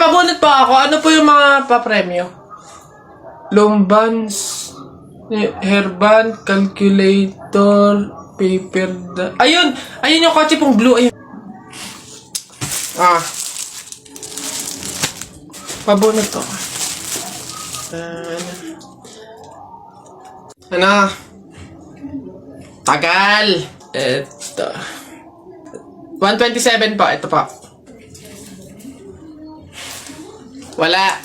pabunot pa ako. Ano po yung mga papremyo? Lombans, hairband, calculator, paper, ayun! Ayun yung kotse pong blue. Ayun. Pabunot to. Ano? Tagal! Ito. 127 po. Ito po. Wala.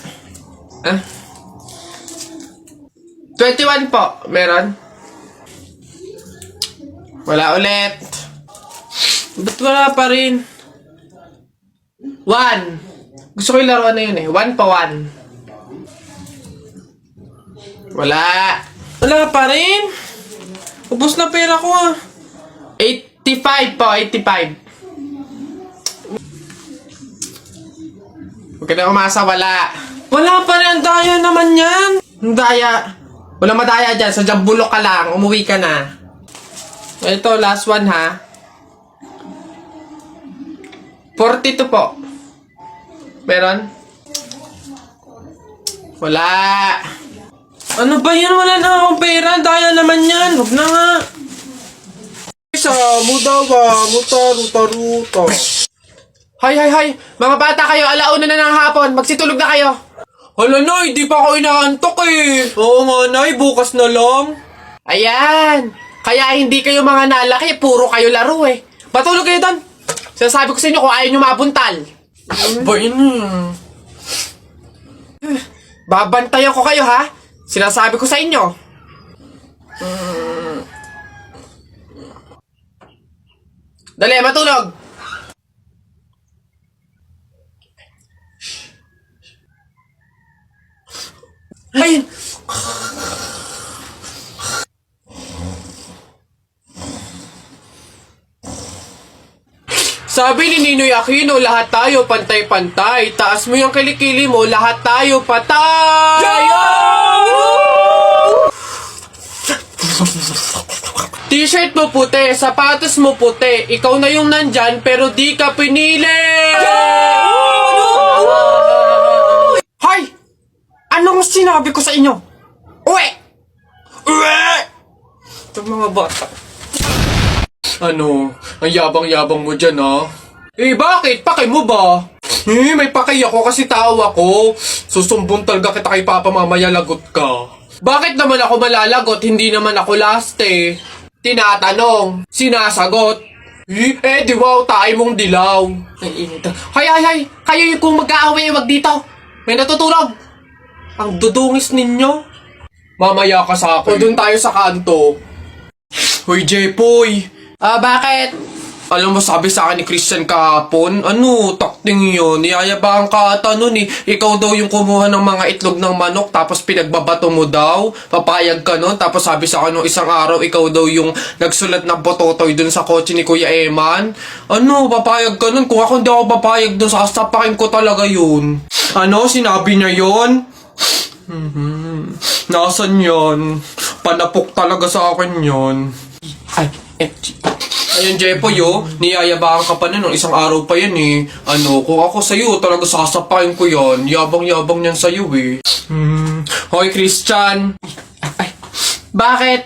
21 po. Meron? Wala ulit. Ba't wala pa rin? 1. Gusto ko yung laruan na yun eh. 1 pa 1. Wala. Wala pa rin. Ubus na pera ko ah. 85 po. 85. Huwag ka na umasa. Wala. Wala pa rin. Ang daya naman yan. Ang daya. Wala madaya dyan. Sa bulok ka lang. Umuwi ka na. Ito, last one ha. 42 po. Meron? Wala. Ano ba yan? Wala na akong pera. Daya naman yan. Huwag na nga. Isa, mudawa, ruta. Hay. Mga bata kayo, alauna na ng hapon. Magsitulog na kayo. Hala, Nay. Di pa ako inaantok eh. Oo nga, Nay. Bukas na lang. Ayan. Kaya hindi kayo mga nalaki. Puro kayo laro eh. Patulog kayo doon. Sinasabi ko sa inyo kung ayaw nyo mabuntal. Ba yun? Babantayan ko kayo ha. Sinasabi ko sa inyo. Dali, matulog. Ayun. Sabi ni Ninoy Aquino, lahat tayo pantay-pantay. Taas mo yung kilikili mo, lahat tayo patay! T-shirt mo puti, sapatos mo puti. Ikaw na yung nandyan, pero di ka pinili! Hoy! Anong sinabi ko sa inyo? Uwe! Itong mga bata. Ano? Ang yabang-yabang mo dyan, ha? Eh, bakit? Paki mo ba? May paki ako kasi tao ako. Susumbong talaga kita kay Papa mamaya, lagot ka. Bakit naman ako malalagot? Hindi naman ako last eh. Tinatanong. Sinasagot. Di wow, tayo mong dilaw. Ay, init. Hay. Kayo yung kung mag-aaway, wag dito. May natutulog. Ang dudungis ninyo. Mamaya ka sa akin. O dun tayo sa kanto. Hoy, Jepoy. Bakit? Alam mo, sabi sa akin ni Christian kahapon, takting yun, niyayabang ka ata nun eh. Ikaw daw yung kumuha ng mga itlog ng manok, tapos pinagbabato mo daw, papayag ka nun, tapos sabi sa akin nung isang araw, ikaw daw yung nagsulat ng bototoy dun sa kotse ni Kuya Eman. Papayag ka nun? Kung ako hindi ako papayag dun, sasapakin ko talaga yun. Sinabi niya yun? Nasaan yan? Panapok talaga sa akin yun. Ayun, Jepoy, niyayabang ka pa nun, isang araw pa yan eh. Kung ako sa'yo, talaga sasapain ko yan. Yabang-yabang yan sa'yo eh. Hoy, Christian. Bakit?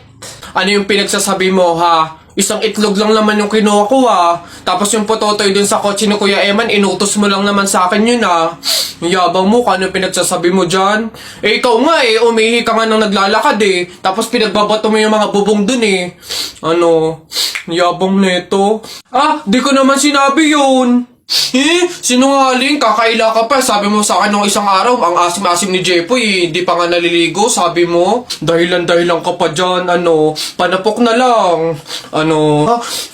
Ano yung pinagsasabi mo, ha? Isang itlog lang naman yung kinuha ko, ha? Tapos yung pototoy dun sa kotse ni Kuya Eman, inutos mo lang naman sa akin yun, ha? Yabang mo, ano yung pinagsasabi mo dyan? Ikaw nga umihi ka nga nang naglalakad eh. Tapos pinagbabato mo yung mga bubong dun eh. Yabang neto. Di ko naman sinabi yun. Sinungaling, kakaila ka pa. Sabi mo sa akin nung isang araw, ang asim-asim ni Jepoy, hindi pa nga naliligo, sabi mo. Dahilan ka pa dyan, panapok na lang.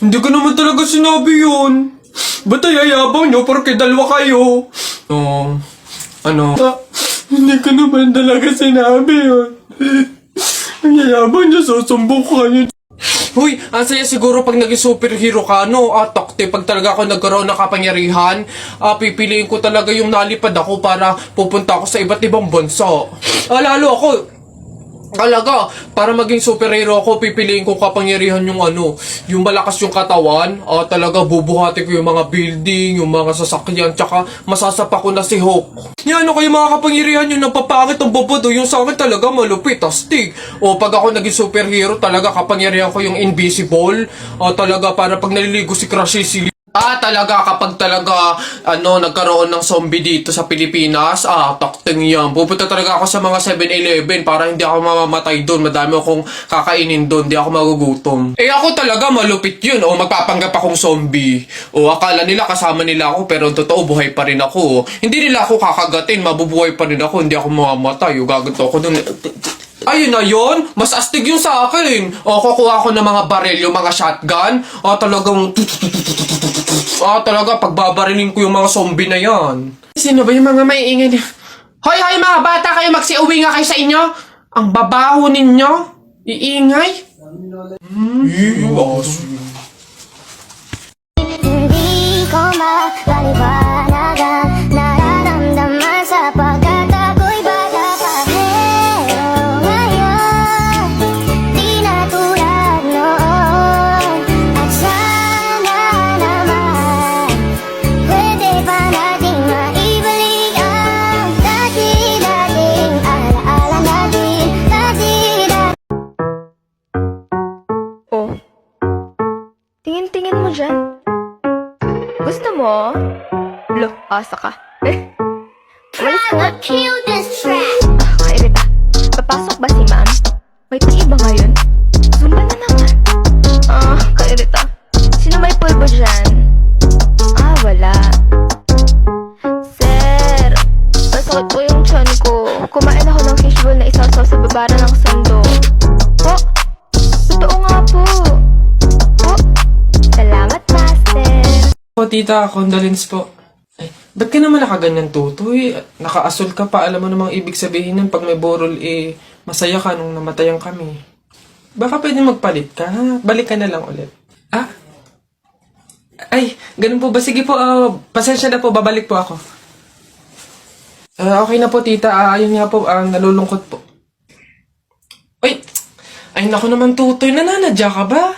Hindi ko naman talaga sinabi yun. Ba't ayayabang nyo, porque dalawa kayo? Hindi ko naman talaga sinabi yun. Ang yayabang nyo, susumbong ko kayo. Huy, ang saya siguro pag naging superhero ka, takte, pag talaga ako nagkaroon ng kapangyarihan, pipiliin ko talaga yung nalipad ako para pupunta ako sa iba't ibang bansa. Lalo ako, Talaga, para maging superhero ako, pipiliin ko kapangyarihan yung yung malakas yung katawan, talaga bubuhati ko yung mga building, yung mga sasakyan, tsaka masasapa ko na si Hulk. Yan, kayo mga kapangyarihan yung napapangit ang bobodo, yung sa akin talaga malupit, astig. O pag ako naging superhero, talaga kapangyarihan ko yung invisible, talaga para pag naliligo si Crush si talaga kapag talaga nagkaroon ng zombie dito sa Pilipinas, takting yan. Pupunta talaga ako sa mga 7-Eleven para hindi ako mamamatay doon. Madami akong kakainin doon, hindi ako magugutom. Ako talaga malupit yun. Magpapanggap akong zombie. Akala nila kasama nila ako pero totoo buhay pa rin ako. Hindi nila ako kakagatin, mabubuhay pa rin ako, hindi ako mamamatay. Gaganto ako doon. Ayun na yun, mas astig yung sa akin. Kukuha ko ng mga baril, yung mga shotgun. Talaga, pagbabarilin ko yung mga zombie na yan. Sino ba yung mga maiingay niya? Hoy, mga bata, kayo magsiuwi nga kayo sa inyo. Ang babaho ninyo. Iingay. Hindi ko mapaliwanagan, nararamdaman sapagkat ako'y bata pa. Pero ngayon, di na tulad noon. At sana naman, pwede pa nating maibalik ang dati-dating alaala natin. Oh, tingin-tingin mo dyan. Gusto mo? Lo, asa ka. Walis ka nga. Kill this track. Kairita. Papasok ba si ma'am? May pag-iba ngayon? Zumba na naman. Kairita. Sino may pulbo dyan? Wala. Sir, masakit po yung tiyan ko. Kumain ako ng fishbowl na isasaw sa babara ng sando. Totoo nga po. Salamat, master. Tita, condolence po. Ba't ka naman nakaganyan, Tutoy? Nakaasol ka pa, alam mo namang ibig sabihin nun pag may borol, masaya ka nung namatayan kami. Baka pwede magpalit ka, ha? Balik ka na lang ulit. Ay, ganun po ba? Sige po, pasensya na po, babalik po ako. Okay na po, tita. Ayun nga po, nalulungkot po. Ay, naku naman, Tutoy, nananadya ka ba?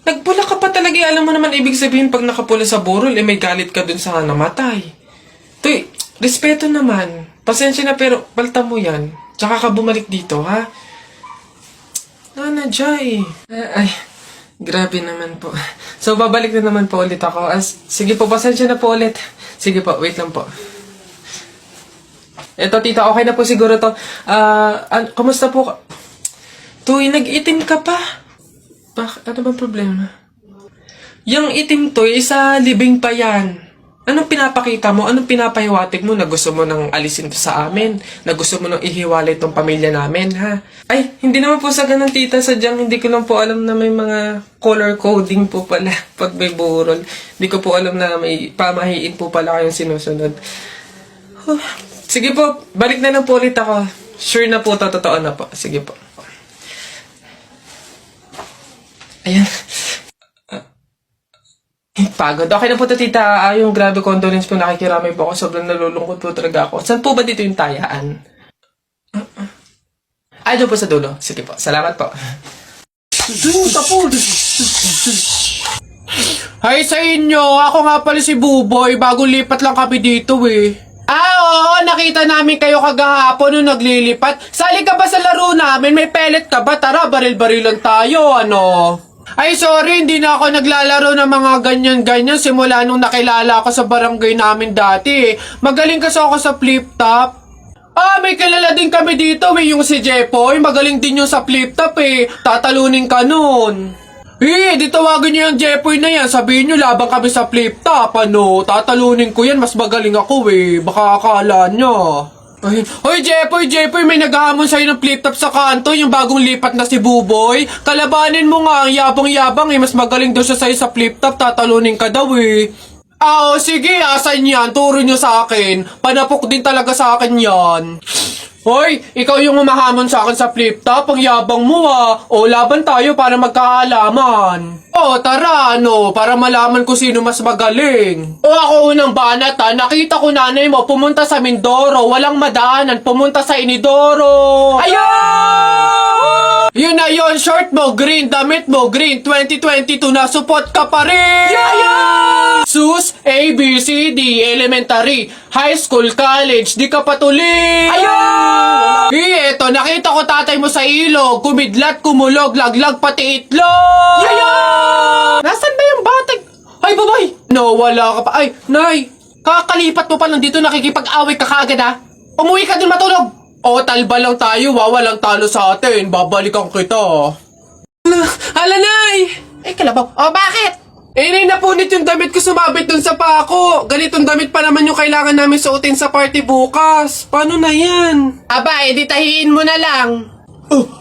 Nagpula ka pa talaga, alam mo naman ibig sabihin pag nakapula sa burol, may galit ka dun sa namatay. Tuy, respeto naman. Pasensya na pero palta mo yan. Tsaka ka bumalik dito, ha? Nanadya Ay, grabe naman po. So, babalik na naman po ulit ako. Sige po, pasensya na po ulit. Sige po, wait lang po. Eto, tita, okay na po siguro to. Kumusta po? Tuy, nag-itim ka pa. Ano bang problema? Yung itim to, isa libing pa yan. Anong pinapakita mo? Anong pinapahiwatig mo na gusto mo nang alisin to sa amin? Na gusto mo nang ihiwalay tong pamilya namin, ha? Ay, hindi naman po sa ganun, tita. Sadyang hindi ko lang po alam na may mga color coding po pala pag may burol. Hindi ko po alam na may pamahiin po pala kayong sinusunod. Sige po, balik na lang po ulit ako. Sure na po, totoo na po. Sige po. Ayan. Pagod. Okay na po to, tita. Yung grabe condolence po, nakikiramay po ako. Sobrang nalulungkot po talaga ako. Saan po ba dito yung tayaan? Doon po sa dulo. Sige po. Salamat po. Hi sa inyo. Ako nga pala si Buboy. Bagong lipat lang kami dito Oo, nakita namin kayo kagahapon nung naglilipat. Sali ka ba sa laro namin? May pellet ka ba? Tara, baril-barilan tayo, Ay, sorry, hindi na ako naglalaro ng mga ganyan-ganyan simula nung nakilala ako sa barangay namin dati. Magaling kasi ako sa flip-top. May kilala din kami dito, yung si Jepoy. Magaling din yung sa flip-top Tatalunin ka nun. Di tawagin niyo yung Jepoy na yan. Sabihin niyo, labang kami sa flip-top, Tatalunin ko yan, mas magaling ako, Baka akala niyo. Hoy, Jepoy, may naghahamon sa'yo ng flip-top sa kanto, yung bagong lipat na si Buboy. Kalabanin mo nga, ang yabang-yabang mas magaling daw siya sa'yo sa flip-top, tatalunin ka daw sige, asan yan? Turo nyo sa akin. Panapok din talaga sa akin yan. Hoy, ikaw yung umahamon sa akin sa flip top. Ang yabang mo ah. O, laban tayo para magkaalaman. O, tara, ano, para malaman ko sino mas magaling. O, ako unang banat ha. Nakita ko nanay mo pumunta sa Mindoro. Walang madaanan. Pumunta sa Inidoro. Ayun! Yun na yun, short mo green, damit mo green, 2022 na support ka pa rin! Yeah! Sus, A, B, C, D, elementary, high school, college, di ka patuloy! Ayun! Eto, nakita ko tatay mo sa ilog, kumidlat, kumulog, laglag, pati itlog! Yeah! Nasaan ba yung batag? Ay, babay! No, wala ka pa. Ay, nay, kakalipat mo pa lang dito, nakikipag-away ka kaagad ha? Umuwi ka dun matulog! O, talba lang tayo, walang talo sa atin. Babalikan kita. Hala, nay! Kalabaw. O, bakit? Nay, napunit yung damit ko sumabit dun sa pako. Ganitong damit pa naman yung kailangan namin suotin sa party bukas. Paano na yan? Aba, edi tahiin mo na lang.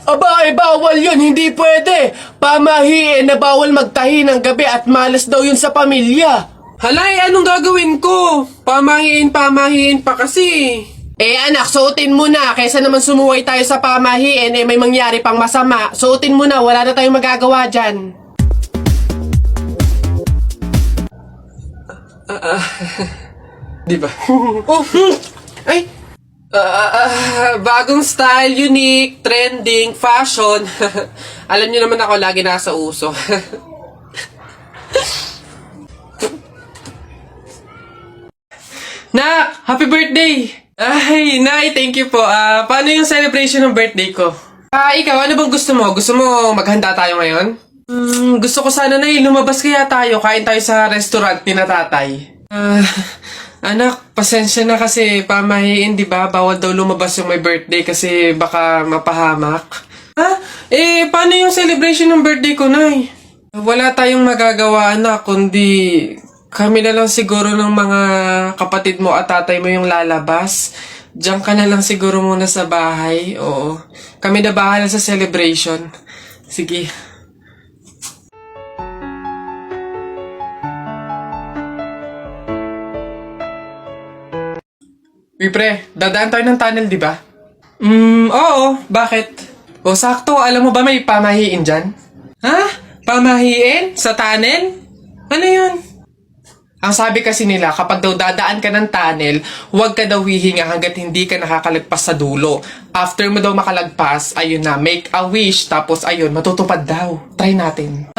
Aba, bawal yun. Hindi pwede. Pamahiin na bawal magtahi ng gabi at malas daw yun sa pamilya. Halay, anong gagawin ko? Pamahiin pa kasi. Anak, suotin mo na. Kaysa naman sumuway tayo sa pamahiin, may mangyari pang masama. Suotin mo na, wala na tayong magagawa dyan. Di ba? Ay! Bagong style, unique, trending, fashion. Alam niyo naman ako, lagi nasa uso. Nak! Happy birthday! Ay, Nay, thank you po. Paano yung celebration ng birthday ko? Ikaw, ano bang gusto mo? Gusto mo maghanda tayo ngayon? Gusto ko sana, Nay, lumabas kaya tayo. Kain tayo sa restaurant ni na tatay. Anak, pasensya na kasi pamahiin, di ba? Bawal daw lumabas yung may birthday kasi baka mapahamak. Paano yung celebration ng birthday ko, Nay? Wala tayong magagawa, anak, kundi kami na lang siguro ng mga kapatid mo at tatay mo yung lalabas. Diyan ka na lang siguro muna sa bahay. Oo. Kami na bahala sa celebration. Sige. Uy, pre, dadaan tayo ng tunnel, di ba? Oo. Bakit? O, sakto. Alam mo ba may pamahiin dyan? Ha? Pamahiin? Sa tunnel? Ano yun? Ang sabi kasi nila, kapag daw dadaan ka ng tunnel, huwag ka daw hihinga hanggat hindi ka nakakalagpas sa dulo. After mo daw makalagpas, ayun na, make a wish, tapos ayun, matutupad daw. Try natin.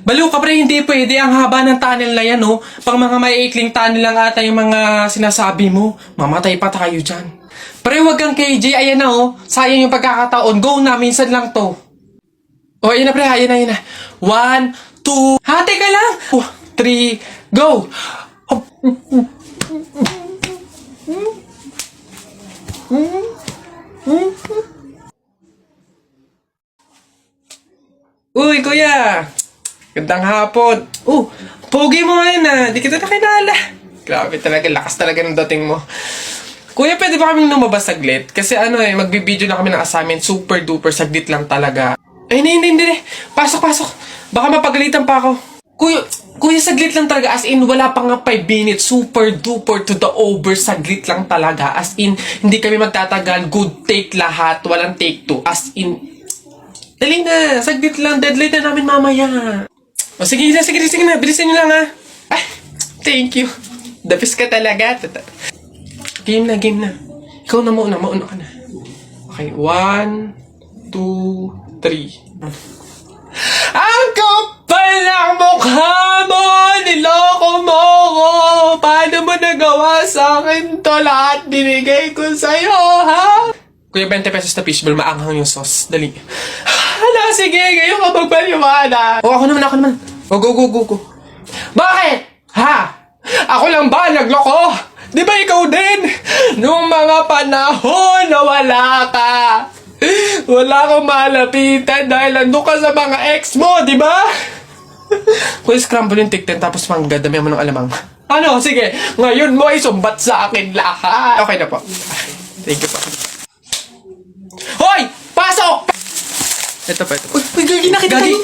Baliw ka pre, hindi pwede. Ang haba ng tunnel na yan, oh. Pang mga maiikling tunnel lang ata yung mga sinasabi mo. Mamatay pa tayo dyan. Pre, huwag kang KJ, ayan na, oh. Sayang yung pagkakataon. Go na, minsan lang to. Oh, ayun na pre, ayun na. 1, 2, hati ka lang. 3, go! Uy, kuya! Gandang hapon. Pogi mo ngayon. Di kita nakilala. Grabe talaga, lakas talaga ng dating mo. Kuya, pwede ba kami lumabas saglit? Kasi magbibideo na kami ng assignment. Super duper, saglit lang talaga. Hindi. Pasok. Baka mapagalitan pa ako. Kuya, saglit lang talaga. As in, wala pa nga 5 minutes. Super duper to the over. Saglit lang talaga. As in, hindi kami magtatagal. Good take lahat. Walang take 2. As in, dali na. Saglit lang. Deadline na namin mamaya. O, sige na. Bilisan nyo lang, ha. Ay, thank you. The best ka talaga. Game na. Ikaw na muna. Mauna ka na. Okay, 1, 2, 3. Ang kapal ng mukha mo! Niloko mo ko! Paano mo nagawa sa akin to? Lahat binigay ko sa'yo, ha? Kuya, 20 pesos na fishball, maanghang yung sauce. Dali. Hala, sige, ngayon ka magpaliwana. Ako naman. Go. Bakit? Ha? Ako lang ba nagloko? Di ba ikaw din? Nung mga panahon na wala ka. Wala akong malapitan dahil nandun ka sa mga ex mo, di ba? Kuya, scramble yung tikten tapos dami mo ng alamang. Ano? Sige, ngayon mo ay sumbat sa akin lahat. Okay na po. Thank you po. Hoy! Pasok! Ito pa. Uy, gagi na kita. Gagi?